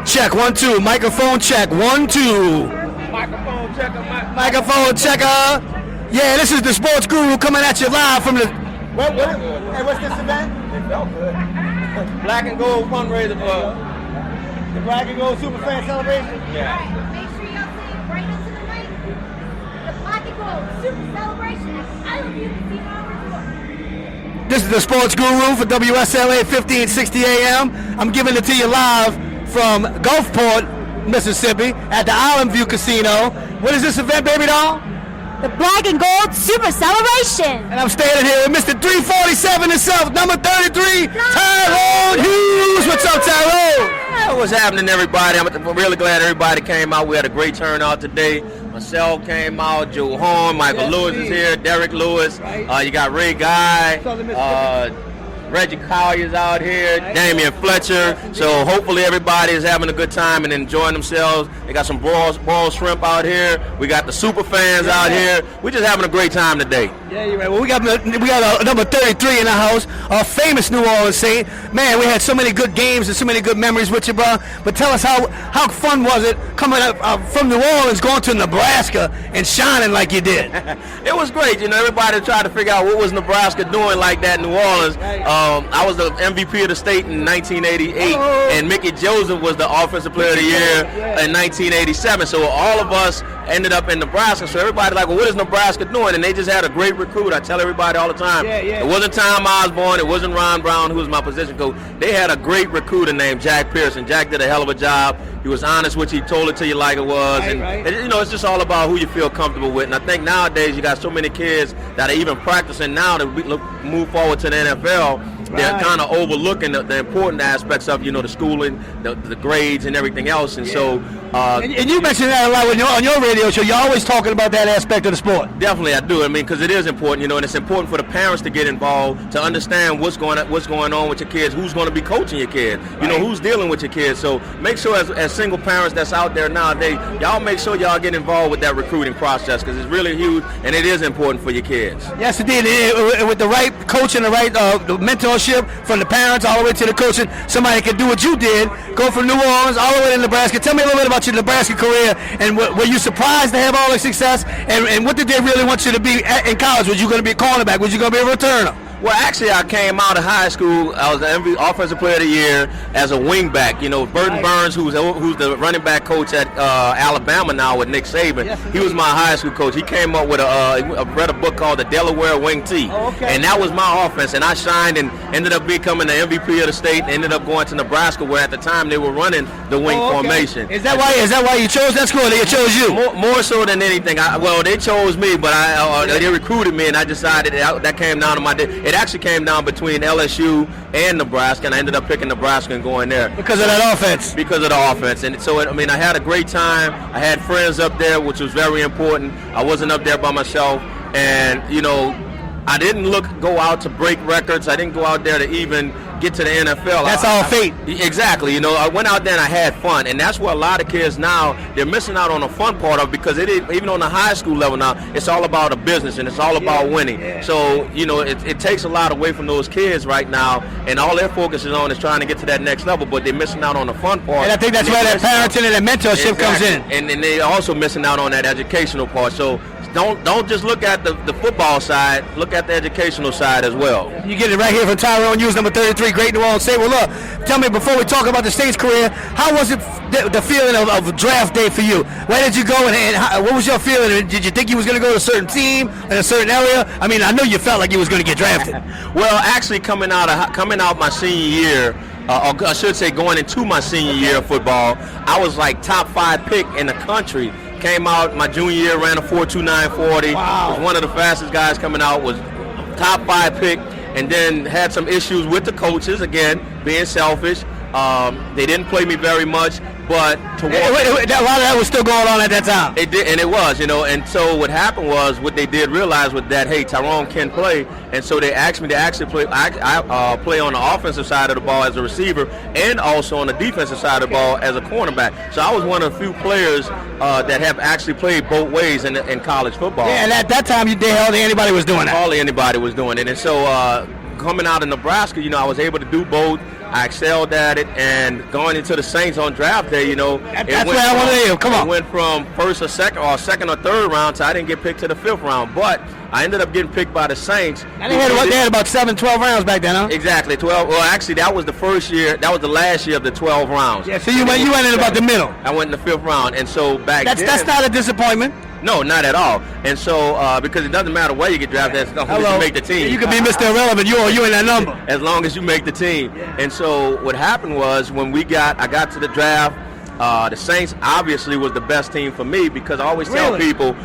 Check 1 2. Microphone check 1 2. Microphone checker. Microphone checker. Yeah, this is the Sports Guru coming at you live from the. Hey, what's this event? It felt good. Black and Gold fundraiser for The Black and Gold Super Fan Celebration. yeah. Make sure y'all see right into the mic. The Black and Gold Super Celebration. I love you to see our report. This is the Sports Guru for WSLA 1560 AM. I'm giving it to you live from Gulfport, Mississippi, at the Island View Casino. What is this event, baby doll? The Black and Gold Super Celebration. And I'm standing here with Mr. 347 himself, number 33, Tyrone Hughes. What's up, Tyrone? What's happening, everybody? I'm really glad everybody came out. We had a great turnout today. Myself came out, Joe Horn, Michael Lewis is here, Derek Lewis. You got Ray Guy, Reggie Collier's out here, Damian Fletcher. So hopefully everybody is having a good time and enjoying themselves. They got some broiled shrimp out here. We got the super fans out here. We're just having a great time today. Yeah, you're right. Well, we got number 33 in the house, our famous New Orleans Saint. Man, we had so many good games and so many good memories with you, bro. But tell us how fun was it coming up from New Orleans, going to Nebraska, and shining like you did? It was great. You know, everybody tried to figure out what was Nebraska doing like that in New Orleans. I was the MVP of the state in 1988, and Mickey Joseph was the Offensive Player of the Year in 1987. So all of us ended up in Nebraska. So everybody like, well, what is Nebraska doing? And they just had a great recruit. I tell everybody all the time. It wasn't Tom Osborne. It wasn't Ron Brown, who was my position coach. They had a great recruiter named Jack Pearson. Jack did a hell of a job. He was honest with you. He told it to you like it was. And you know, it's just all about who you feel comfortable with. And I think nowadays you got so many kids that are even practicing now to move forward to the NFL. They're kind of overlooking the important aspects of, you know, the schooling, the grades, and everything else. And so, and you mentioned that a lot on your radio show. You're always talking about that aspect of the sport. Definitely, I do. I mean, because it is important, you know, and it's important for the parents to get involved, to understand what's going on with your kids, who's going to be coaching your kid, you know, who's dealing with your kids. So make sure, as single parents that's out there nowadays, y'all make sure y'all get involved with that recruiting process, because it's really huge and it is important for your kids. Yes, indeed. With the right coaching, the right the mentorship from the parents all the way to the coaching, somebody can do what you did, go from New Orleans all the way to Nebraska. Tell me a little bit about your Nebraska career, and were you surprised to have all the success, and what did they really want you to be in college? Was you going to be a cornerback? Was you going to be a returner? Well, actually, I came out of high school. I was the Offensive Player of the Year as a wingback. You know, Burton Burns, who's the running back coach at Alabama now with Nick Saban, he was my high school coach. He came up with read a book called The Delaware Wing T, and that was my offense. And I shined and ended up becoming the MVP of the state. And ended up going to Nebraska, where at the time they were running the wing formation. Is that why you chose that school? Or they chose you? More so than anything. Well, they chose me, but they recruited me, and I decided that came down to my day. It actually came down between LSU and Nebraska, and I ended up picking Nebraska and going there. Because of that offense? Because of the offense. And so, I had a great time. I had friends up there, which was very important. I wasn't up there by myself. And, you know, I didn't go out to break records. I didn't go out there to even get to the NFL. That's all fate. Exactly. You know, I went out there and I had fun, and that's what a lot of kids now, they're missing out on the fun part of, because even on the high school level now, it's all about a business and it's all about winning. So, you know, it takes a lot away from those kids right now, and all their focus is on is trying to get to that next level, but they're missing out on the fun part. And I think that's where that parenting and that mentorship comes in. And they're also missing out on that educational part. So don't just look at the football side, look at the educational side as well. You get it right here from Tyrone Hughes, number 33, Great New Orleans Saint. Well, look, tell me, before we talk about the State's career, how was it the feeling of draft day for you? Where did you go, and what was your feeling? Did you think you was going to go to a certain team in a certain area? I mean, I know you felt like you was going to get drafted. Well, actually, coming out my senior year, or I should say going into my senior year of football, I was like top 5 pick in the country. Came out my junior year, ran a 4.29 40. Wow. Was one of the fastest guys coming out. Was top 5 pick, and then had some issues with the coaches. Again, being selfish. They didn't play me very much, but a lot of that was still going on at that time. It did, and it was, you know. And so what happened was, what they did realize was that, hey, Tyrone can play, and so they asked me to actually play. I play on the offensive side of the ball as a receiver, and also on the defensive side of the ball as a cornerback. So I was one of the few players that have actually played both ways in college football. Yeah, and at that time, hardly anybody was doing that. Hardly anybody was doing it, and so. Coming out of Nebraska, you know, I was able to do both. I excelled at it, and going into the Saints on draft day, you know, that's where I want to hear. Come on. It went from first or second or third round to I didn't get picked to the 5th round, but I ended up getting picked by the Saints. And they had about 7, 12 rounds back then, huh? Exactly, 12. Well, actually, that was the first year. That was the last year of the 12 rounds. Yeah, so you went in about the middle. I went in the 5th round, and so that's not a disappointment. No, not at all. And so, because it doesn't matter where you get drafted, as long as you make the team. You can be Mr. Irrelevant. You in that number. As long as you make the team. Yeah. And so, what happened was when I got to the draft, the Saints obviously was the best team for me because I always tell people,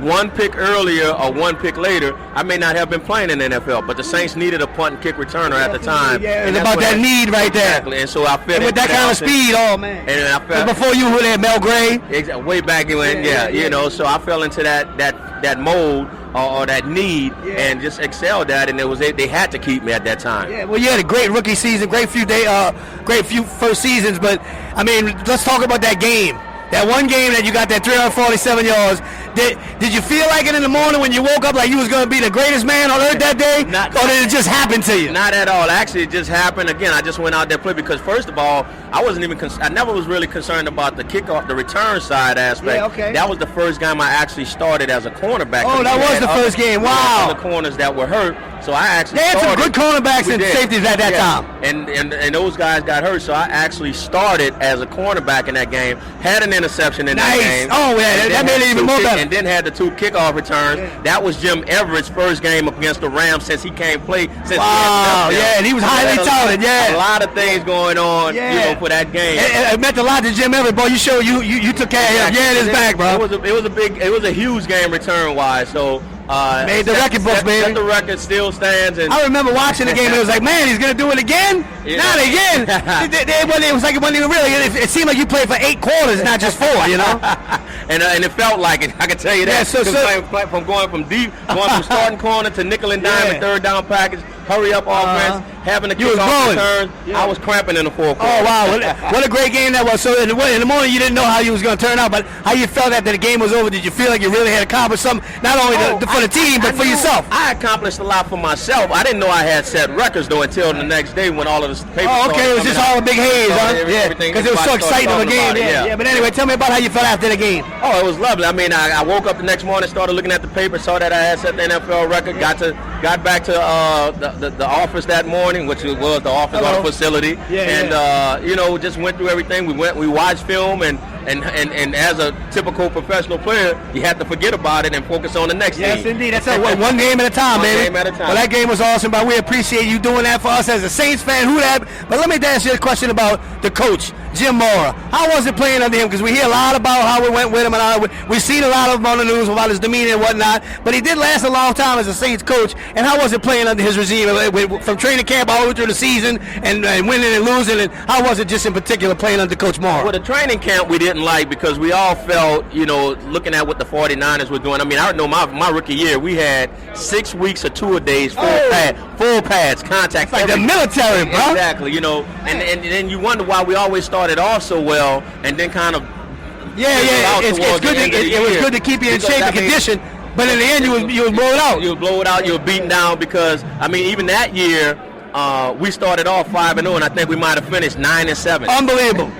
one pick earlier or one pick later, I may not have been playing in the NFL, but the Saints needed a punt and kick returner at the time. Yeah, it's about that need right there. Exactly, and so I fit with that kind of speed, oh man. And I fell before you were there, Mel Gray. Way back when, you know. So I fell into that mold or that need and just excelled at it. And they had to keep me at that time. Yeah, well, you had a great rookie season, great few first seasons, but I mean, let's talk about that game. That one game that you got that 347 yards, did you feel like it in the morning when you woke up like you was going to be the greatest man on earth that day? Or did it just happen to you? Not at all. Actually, it just happened. Again, I just went out there to play because, first of all, I never was really concerned about the kickoff, the return side aspect. Yeah, okay. That was the first game I actually started as a cornerback. Oh, that was the first game. Wow. The corners that were hurt. So I actually they had some good cornerbacks and safeties at that time. And those guys got hurt, so I actually started as a cornerback in that game. Had an interception in that game. Oh, yeah, that made it even more better. And then had the 2 kickoff returns. Yeah. That was Jim Everett's first game against the Rams since he came play. Wow, and he was highly touted. Yeah, a lot of things going on, you know, for that game. It meant a lot to Jim Everett, boy. You took care of him. Yeah, it is back, bro. It was a Hughes game return wise. So. Made the record books, baby. The record still stands. And I remember watching the game and it was like, man, he's gonna do it again. Yeah. Not again. It was like it wasn't even really. It seemed like you played for 8 quarters, not just 4. You know. and it felt like it. I can tell you that. Yeah, from going from starting corner to nickel and dime and third down package, hurry up offense, having to kickoff return. I was cramping in the 4th quarter. Oh wow, what a great game that was. So in the morning you didn't know how you was going to turn out, but how you felt after the game was over? Did you feel like you really had accomplished something, not only for the team but for yourself? I accomplished a lot for myself. I didn't know I had set records though until the next day when all of the papers. Oh, okay, it was just all a big haze, huh? Yeah, because it was so exciting of a game. Yeah. But anyway, tell me about how you felt after the game. Oh, it was lovely. I mean, I woke up the next morning, started looking at the paper, saw that I had set the NFL record, got back to the office that morning, which was the office on the facility, just went through everything. We watched film, and as a typical professional player, you have to forget about it and focus on the next game. Yes, indeed. That's one game at a time, baby. One game at a time. Well, that game was awesome, but we appreciate you doing that for us as a Saints fan. But let me ask you a question about the coach, Jim Mora. How was it playing under him? Because we hear a lot about how we went with him, and we've seen a lot of him on the news about his demeanor and whatnot. But he did last a long time as a Saints coach. And how was it playing under his regime, from training camp all the way through the season, and winning and losing? And how was it just in particular playing under Coach Mora? Well, the training camp we didn't like because we all felt, looking at what the 49ers were doing. I mean, I know my rookie year, we had 6 weeks or 2 days, full pads, contact. It's like the military, bro. Exactly, and then you wonder why we always started off so well, and then kind of it's good. It was good to keep you in shape and condition. But in the end, you was blow it out. You would blow it out. You were beaten down because, I mean, even that year, we started off 5-0, and I think we might have finished 9-7. Unbelievable.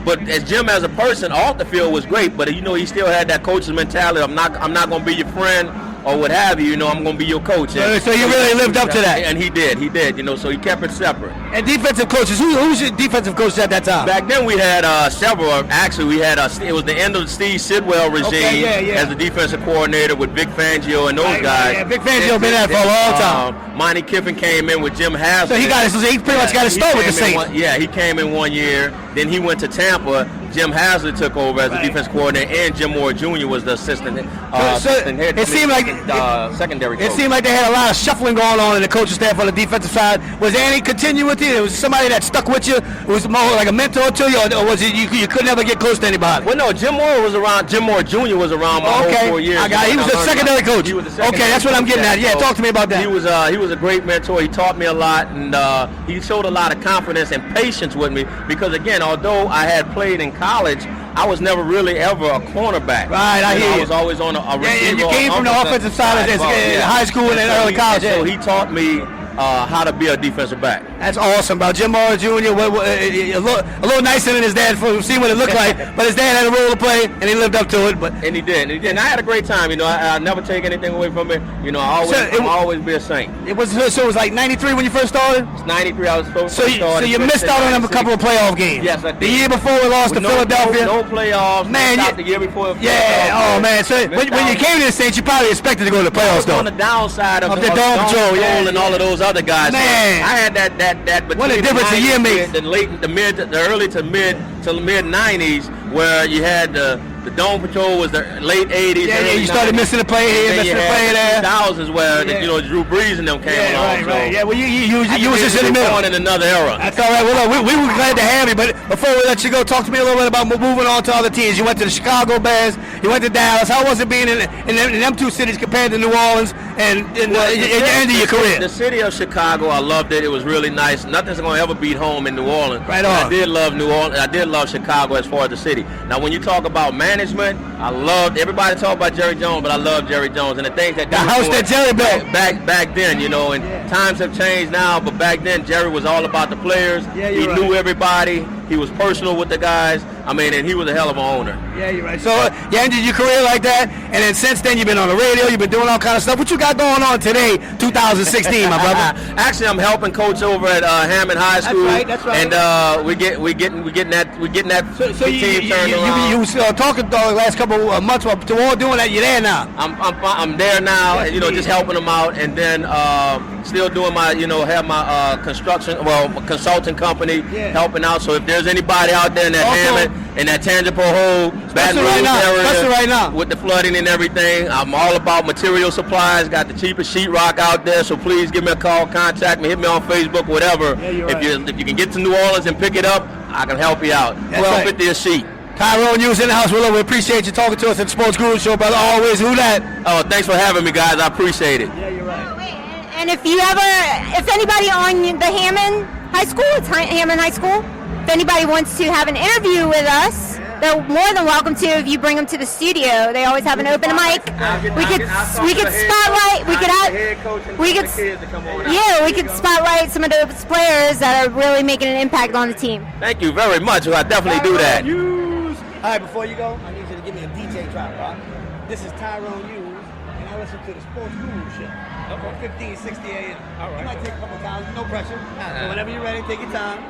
But as Jim as a person, off the field was great. But he still had that coach's mentality. I'm not going to be your friend or what have you. I'm going to be your coach. So he really lived up to that. And he did. So he kept it separate. And defensive coaches, who's your defensive coach at that time? Back then we had several. Actually, we had it was the end of the Steve Sidwell regime as the defensive coordinator with Vic Fangio and those guys. Yeah, Vic Fangio been there for a long time. Monty Kiffin came in with Jim Haslett. So he pretty much got to start with the Saints. He came in 1 year. Then he went to Tampa. Jim Haslett took over as the defense coordinator, and Jim Moore Jr. was the assistant. It seemed like secondary coach. It seemed like they had a lot of shuffling going on in the coaching staff on the defensive side. Was there any continuity? It was somebody that stuck with you? It was more like a mentor to you, or was it you could never get close to anybody? Well, no, Jim Moore was around. Jim Moore Jr. was around my whole 4 years. He was a secondary coach. Okay, that's what I'm getting at. Yeah, talk to me about that. He was a great mentor. He taught me a lot, and he showed a lot of confidence and patience with me because, again, although I had played in college, I was never really ever a cornerback. Right, I hear you. I was always on a receiver. And you came from the offensive side of high school and early college. So he taught me how to be a defensive back. That's awesome, bro. Jim Morris Jr. A little nicer than his dad for seeing what it looked like, but his dad had a role to play, and he lived up to it. And he did. And I had a great time. You know, I never take anything away from it. You know, I'll always be a Saint. It was like 93 when you first started. It's 93. I was supposed to start. So you missed out on a couple of playoff games. Yes, I did. The year before we lost to Philadelphia. No playoffs. Man, the year before. Yeah. Oh man. So when you came to the Saints, you probably expected to go to the playoffs, though. On the downside of the Dome Patrol, and all of those other guys. Man, so I had that. What a difference a year makes. The early to mid 90s, where you had the Dome Patrol was the late 80s. Yeah, you started missing the play here, missing the play there. 2000s where Drew Brees and them came along. Right. Yeah, well, you was just in the middle. Born in another era. That's all right. Well, look, we were glad to have you, but before we let you go, talk to me a little bit about moving on to other teams. You went to the Chicago Bears. You went to Dallas. How was it being in them two cities compared to New Orleans and the end of your career? The city of Chicago, I loved it. It was really nice. Nothing's going to ever beat home in New Orleans. Right on. I did love New Orleans. I did love Chicago as far as the city. Now, when you talk about management, I loved everybody talk about Jerry Jones, but I love Jerry Jones and the things that the house that Jerry built back then, and times have changed now, but back then Jerry was all about the players. He knew everybody. He was personal with the guys. I mean, and he was a hell of an owner. Yeah, you're right. So you ended your career like that, and then since then you've been on the radio, you've been doing all kind of stuff. What you got going on today, 2016, my brother? Actually, I'm helping coach over at Hammond High School. That's right. And we're getting that team turned around. You was talking the last couple of months to all doing that. You're there now. I'm there now, and just helping them out, and then still doing my have my consulting company helping out. So if there's anybody out there in that Hammond in that Tangible Hole, Baton Rouge area, right now, with the flooding and everything, I'm all about material supplies. Got the cheapest sheetrock out there, so please give me a call, contact me, hit me on Facebook, whatever. If you can get to New Orleans and pick it up, I can help you out. $12.50 a sheet. Tyrone Hughes in the house. We appreciate you talking to us at the Sports Guru Show, brother. Always. Who that? Oh, thanks for having me, guys. I appreciate it. Yeah, you're right. And if anybody on the Hammond High School, it's Hammond High School. If anybody wants to have an interview with us, they're more than welcome to. If you bring them to the studio, they always have an open mic. We could spotlight. We could spotlight some of those players that are really making an impact on the team. Thank you very much. I definitely do that. All right, before you go, I need you to give me a DJ drop, Rock. This is Tyrone Hughes, and I listen to the Sports Guru Show. Okay. 1560 a.m. All right. You might take a couple times, no pressure. So whenever you're ready, take your time.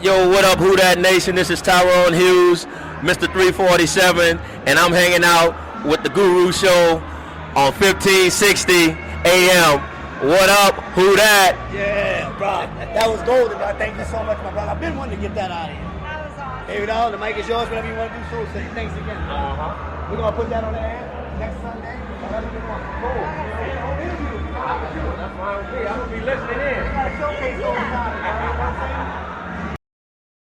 Yo, what up, Who Dat Nation? This is Tyrone Hughes, Mr. 347, and I'm hanging out with the Guru Show on 1560 a.m. What up, Who Dat? Yeah, bro. That was golden, bro. Thank you so much, my brother. I've been wanting to get that out of here. That was awesome. Here we go. The mic is yours. Whatever you want to do, so say thanks again. We're going to put that on the air next Sunday. Whatever you want. Cool. That's fine with me. I'm going to be listening in. You got to showcase all the time.